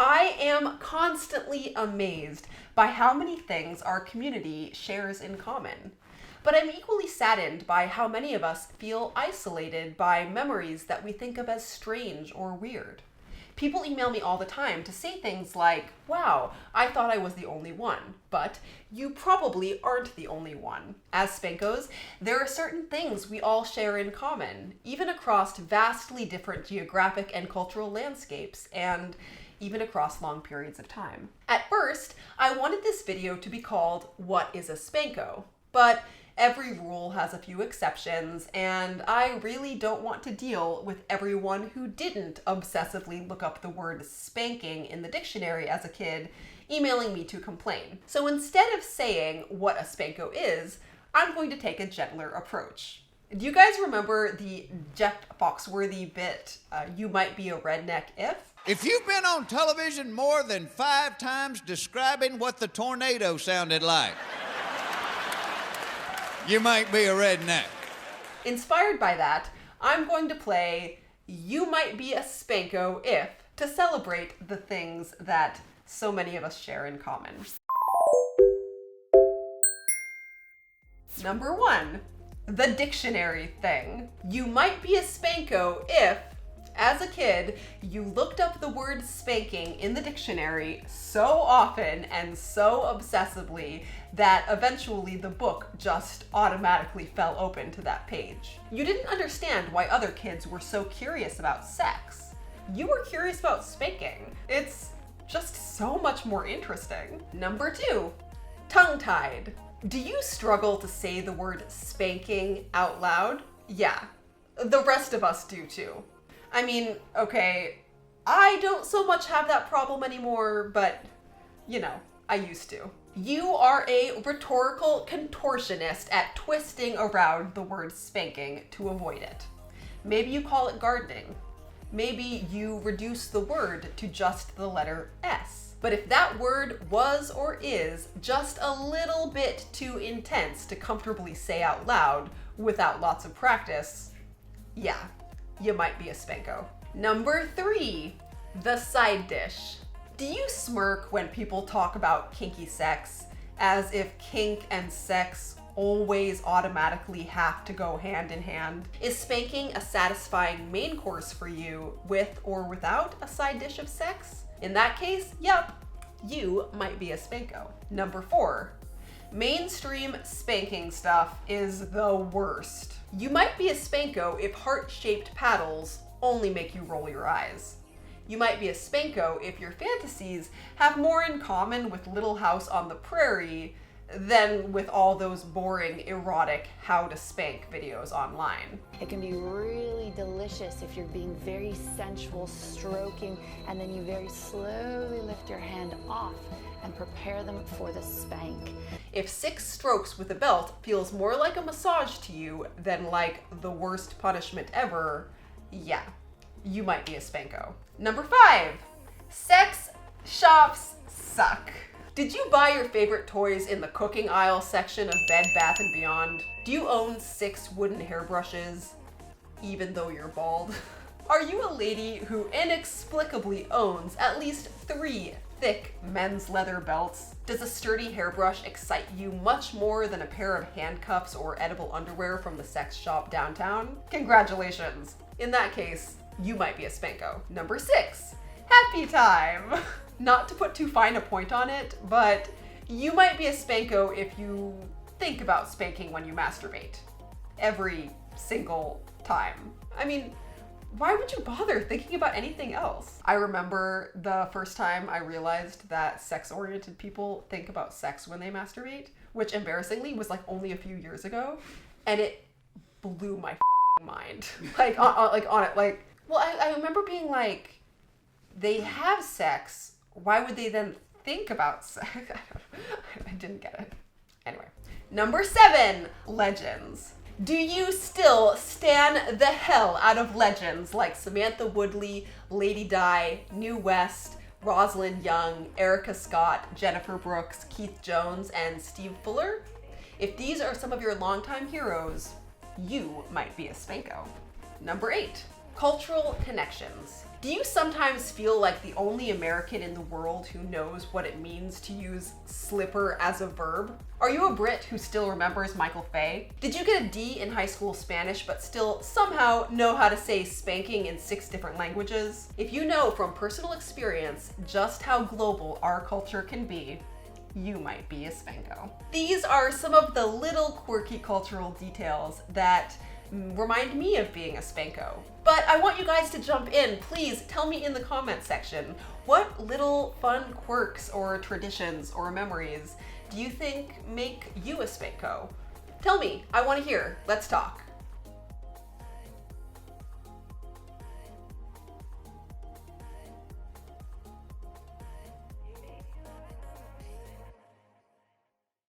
I am constantly amazed by how many things our community shares in common. But I'm equally saddened by how many of us feel isolated by memories that we think of as strange or weird. People email me all the time to say things like, wow, I thought I was the only one, but you probably aren't the only one. As Spankos, there are certain things we all share in common, even across vastly different geographic and cultural landscapes, and even across long periods of time. At first, I wanted this video to be called, What is a Spanko? But every rule has a few exceptions, and I really don't want to deal with everyone who didn't obsessively look up the word spanking in the dictionary as a kid, emailing me to complain. So instead of saying what a Spanko is, I'm going to take a gentler approach. Do you guys remember the Jeff Foxworthy bit, you might be a redneck if? If you've been on television more than 5 times describing what the tornado sounded like, you might be a redneck. Inspired by that, I'm going to play You Might Be a Spanko If to celebrate the things that so many of us share in common. Number 1, the dictionary thing. You might be a Spanko if, as a kid, you looked up the word spanking in the dictionary so often and so obsessively that eventually the book just automatically fell open to that page. You didn't understand why other kids were so curious about sex. You were curious about spanking. It's just so much more interesting. Number 2, tongue-tied. Do you struggle to say the word spanking out loud? Yeah, the rest of us do too. I mean, okay, I don't so much have that problem anymore, but, you know, I used to. You are a rhetorical contortionist at twisting around the word spanking to avoid it. Maybe you call it gardening. Maybe you reduce the word to just the letter S. But if that word was or is just a little bit too intense to comfortably say out loud without lots of practice, yeah, you might be a Spanko. Number 3, the side dish. Do you smirk when people talk about kinky sex as if kink and sex always automatically have to go hand in hand? Is spanking a satisfying main course for you with or without a side dish of sex? In that case, yep, you might be a Spanko. Number 4, mainstream spanking stuff is the worst. You might be a Spanko if heart-shaped paddles only make you roll your eyes. You might be a Spanko if your fantasies have more in common with Little House on the Prairie than with all those boring, erotic how to spank videos online. It can be really delicious if you're being very sensual, stroking, and then you very slowly lift your hand off and prepare them for the spank. If 6 strokes with a belt feels more like a massage to you than like the worst punishment ever, yeah, you might be a Spanko. Number 5, sex shops suck. Did you buy your favorite toys in the cooking aisle section of Bed Bath & Beyond? Do you own 6 wooden hairbrushes, even though you're bald? Are you a lady who inexplicably owns at least 3 thick men's leather belts? Does a sturdy hairbrush excite you much more than a pair of handcuffs or edible underwear from the sex shop downtown? Congratulations. In that case, you might be a Spanko. Number 6, happy time. Not to put too fine a point on it, but you might be a Spanko if you think about spanking when you masturbate. Every single time. I mean, why would you bother thinking about anything else? I remember the first time I realized that sex-oriented people think about sex when they masturbate, which embarrassingly was like only a few years ago, and it blew my mind. I remember being like, they have sex, why would they then think about sex? I didn't get it. Anyway. Number 7, legends. Do you still stan the hell out of legends like Samantha Woodley, Lady Di, New West, Rosalind Young, Erica Scott, Jennifer Brooks, Keith Jones, and Steve Fuller? If these are some of your longtime heroes, you might be a Spanko. Number 8, cultural connections. Do you sometimes feel like the only American in the world who knows what it means to use slipper as a verb? Are you a Brit who still remembers Michael Fay? Did you get a D in high school Spanish but still somehow know how to say spanking in 6 different languages? If you know from personal experience just how global our culture can be, you might be a Spanko. These are some of the little quirky cultural details that remind me of being a Spanko. But I want you guys to jump in. Please tell me in the comment section, what little fun quirks or traditions or memories do you think make you a Spanko? Tell me, I want to hear. Let's talk.